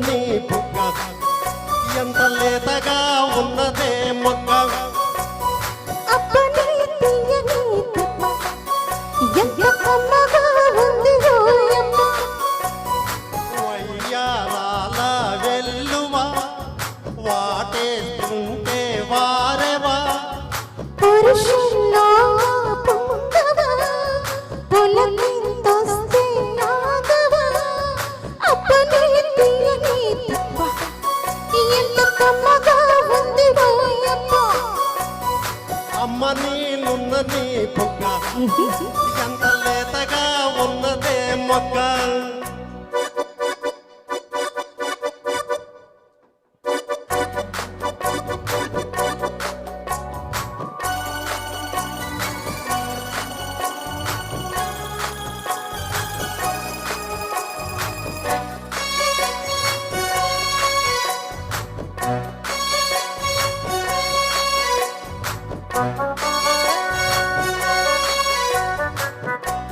నీ బుగ్గ ఎంత లేతగా ఉన్నదే మొక్క వయ్యారాల వెల్లువా వాటేస్తుంటే వారెవా పురుషుల్లో పొంగవా పొలకింతొస్తే నాగవా అప్పని తీయని తిప్ప ఎంత కమ్మగా ఉంది రోయమ్మ అమ్మ నీనున్న నీ బుగ్గ ఎంత లేతగా ఉన్నదే మొక్క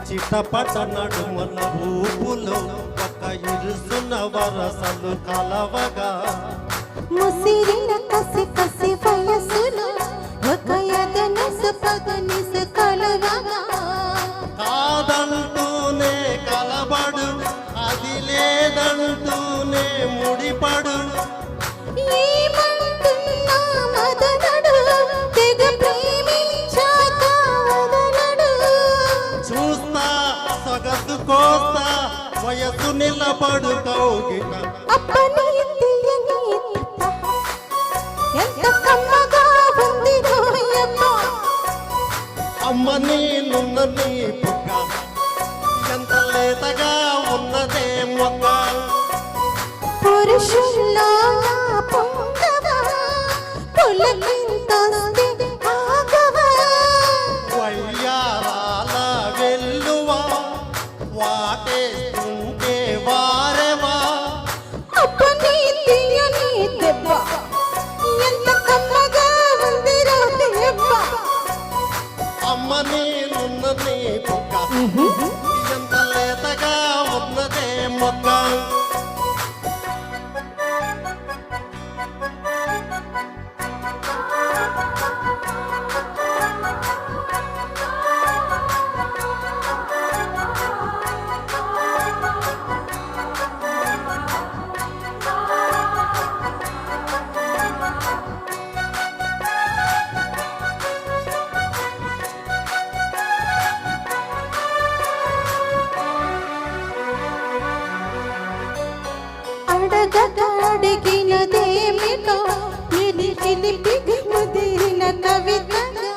చిటపట నడుమల ఊపులో ఒక ఇరుసున వరసలు కలవగా ముసిరిన కసి కసి వయసులో ఒక యదనస పగనిస కలవగా కాదంటూనే కలబడు అది లేదంటూనే ముడిపడు ఏమంటున్నా మదనడు తెగ ప్రేమించాక వదలడు చూస్తా సగసు కోస్తా వయసు నిలబడు కౌగిట అప్పని తీయని తిప్ప ఎంత కమ్మగా ఉంది రోయమ్మ అమ్మ నీనున్న నీ బుగ్గ ఎంత లేతగా ఉన్నదే మొక్క పురుషుల్లో పొంగవా పొలకింతొస్తే ఆగవా వయ్యారాల వెల్లువా వాటేస్తుంటే వారెవా అప్పని తీయని దెబ్బ ఎంత కమ్మగా ఉంది రోయమ్మ అమ్మ నీనున్న నీ బుగ్గ ఎంత లేతగా ఉన్నదే మొక్క అడిగినదేమిటో నిలిపి ముదిరిన కవితగా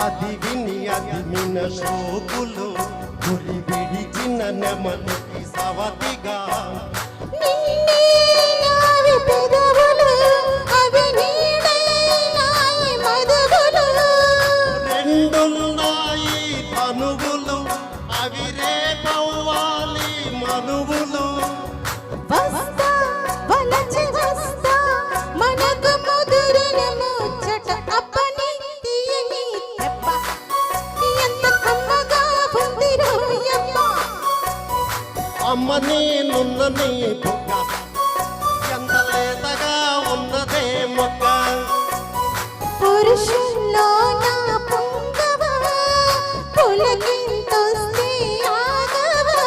అది విని అది మిన శోకులు గురి విడిచిన నెమలికి సవతిగా నిన్నే నావి పెదవులు అవి నీడై నాయి మదవులు రెండున్నాయి తనువులు అవి రేపవ్వాలి మనువులు వస్తా వలచి వస్తా మనకు ముదిరిన ముచ్చట అప్పని తీయని దెబ్బ ఎంత కమ్మగా ఉంది రోయమ్మ అమ్మ నేనున్న నీ బుగ్గ ఎంత లేతగా ఉన్నదే మొక్క పురుషుల్లో నా పొంగవా పులకింతొస్తే ఆగవా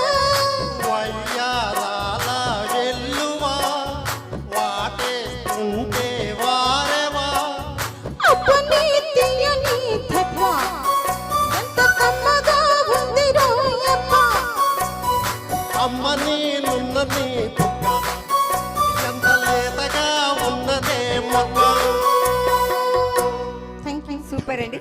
వయ్యారాల వెల్లువా వాటేస్తుంటే వారెవా అప్పని తీయని దెబ్బ ఎంత కమ్మగా ఉంది రోయమ్మ అమ్మ నేనున్న నీ బుగ్గ ఎంత లేతగా ఉన్నదే మొక్క సూపర్ అండి.